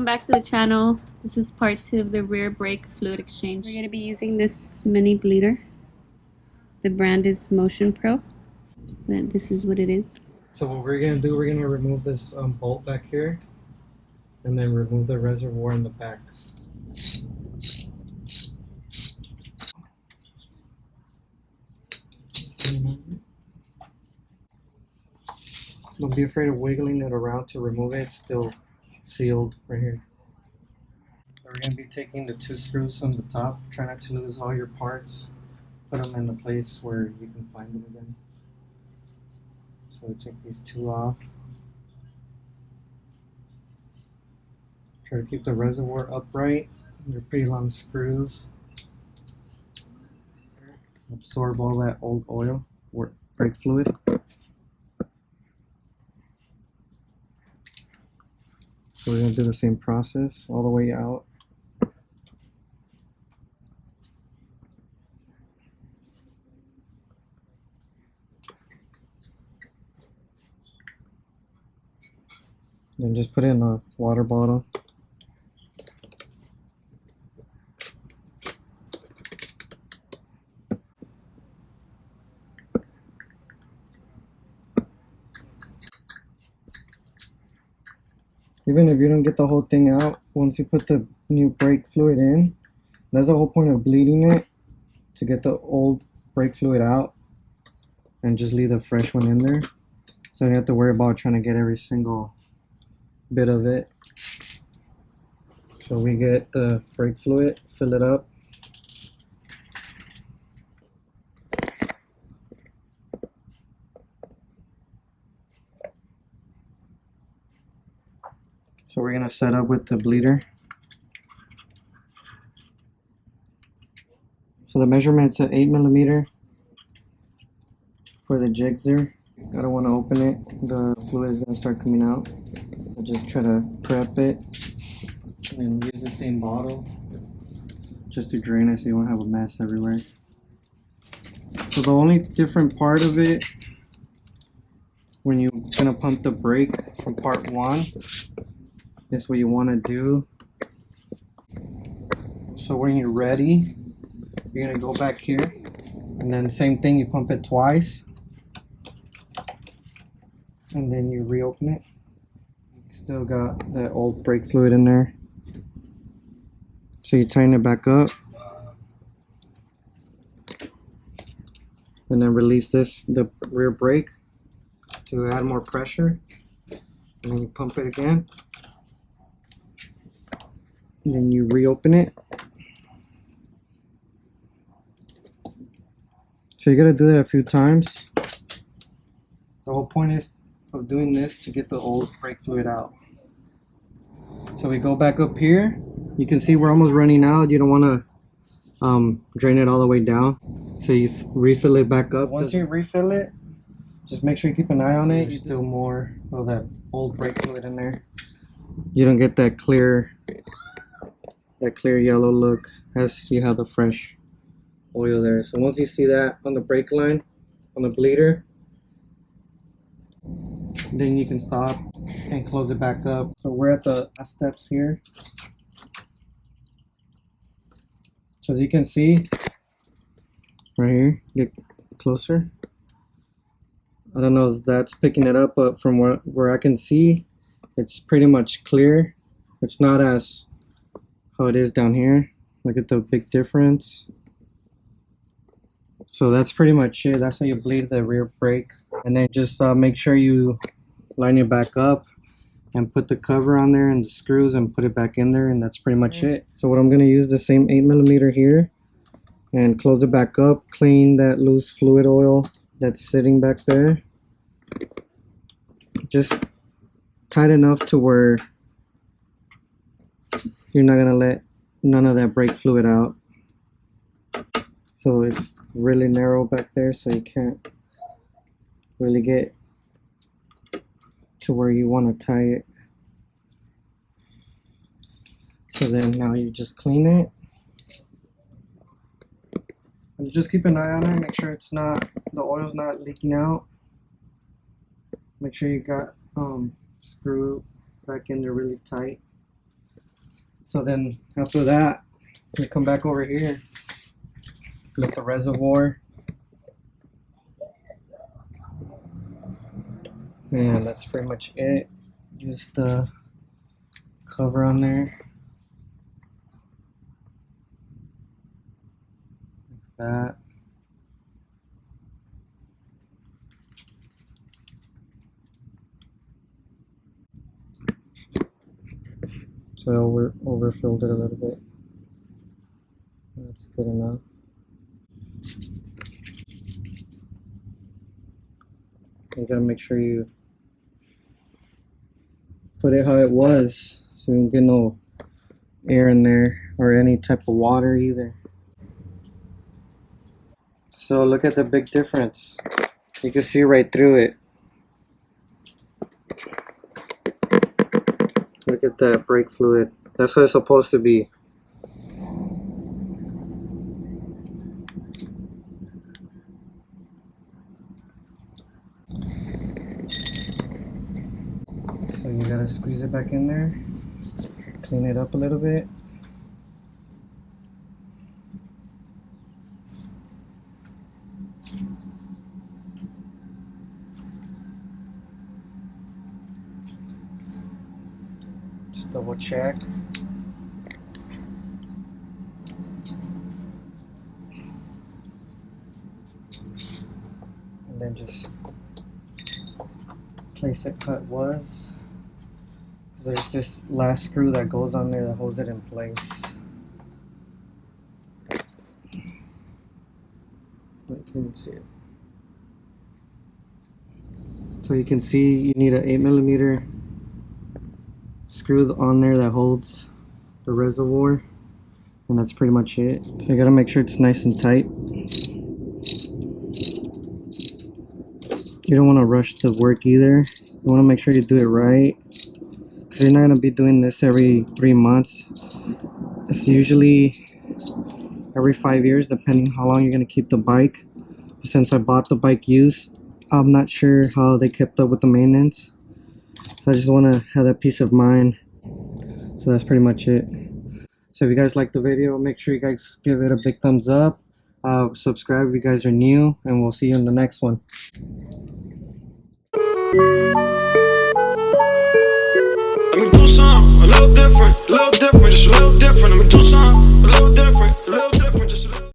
back to the channel. This is part 2 of the rear brake fluid exchange. We're going to be using this mini bleeder. The brand is Motion Pro. But this is what it is. So what we're going to do, we're going to remove this bolt back here and then remove the reservoir in the back. Don't be afraid of wiggling it around to remove it. It's still sealed right here. So we're going to be taking the 2 screws on the top. Try not to lose all your parts. Put them in the place where you can find them again. So we take these 2 off. Try to keep the reservoir upright. They're pretty long screws. Absorb all that old oil or brake fluid. So we're going to do the same process all the way out. Then just put it in a water bottle. Even if you don't get the whole thing out, once you put the new brake fluid in, that's the whole point of bleeding it, to get the old brake fluid out and just leave the fresh one in there. So you don't have to worry about trying to get every single bit of it. So we get the brake fluid, fill it up. So we're going to set up with the bleeder. So the measurement's at 8mm for the jigs there. I don't want to open it. The fluid is going to start coming out. I'll just try to prep it and use the same bottle just to drain it so you won't have a mess everywhere. So the only different part of it when you're going to pump the brake from part 1 is what you want to do. So when you're ready, you're going to go back here and then same thing, you pump it twice and then you reopen it. Still got that old brake fluid in there. So you tighten it back up and then release the rear brake to add more pressure, and then you pump it again and then you reopen it. So you gotta do that a few times. The whole point is of doing this to get the old brake fluid out. So we go back up here. You can see we're almost running out. You don't want to drain it all the way down. So you refill it back up. Once you refill it, just make sure you keep an eye on it. You still more of that old brake fluid in there. You don't get that clear yellow look as you have the fresh oil there. So once you see that on the brake line, on the bleeder, then you can stop and close it back up. So we're at the last steps here. So as you can see right here, get closer. I don't know if that's picking it up, but from where I can see, it's pretty much clear. It's not as how it is down here. Look at the big difference. So that's pretty much it. That's how you bleed the rear brake. And then just make sure you line it back up and put the cover on there and the screws and put it back in there, and that's pretty much it. So what I'm going to use the same 8mm here and close it back up, clean that loose fluid oil that's sitting back there. Just tight enough to where you're not going to let none of that brake fluid out. So it's really narrow back there, so you can't really get to where you want to tie it. So then now you just clean it and just keep an eye on it. Make sure it's not, the oil's not leaking out. Make sure you got screw back in there really tight. So then after that, we come back over here, flip the reservoir, and that's pretty much it. Just the cover on there, like that. So I overfilled it a little bit. That's good enough. You gotta make sure you put it how it was, so you don't get no air in there or any type of water either. So look at the big difference. You can see right through it. Look at that brake fluid. That's what it's supposed to be. So you gotta squeeze it back in there, clean it up a little bit. Just double check. And then just place it how it was. There's this last screw that goes on there that holds it in place. You can see it. So you can see you need an 8mm screw on there that holds the reservoir, and that's pretty much it. So you gotta make sure it's nice and tight. You don't want to rush the work either. You want to make sure you do it right, because you're not going to be doing this every 3 months. It's usually every 5 years, depending how long you're going to keep the bike. But since I bought the bike used, I'm not sure how they kept up with the maintenance. So I just want to have that peace of mind. So that's pretty much it. So if you guys like the video, make sure you guys give it a big thumbs up. Subscribe if you guys are new, and we'll see you in the next one. Let me do something a little different, just a little different. Let me do something a little different, just a little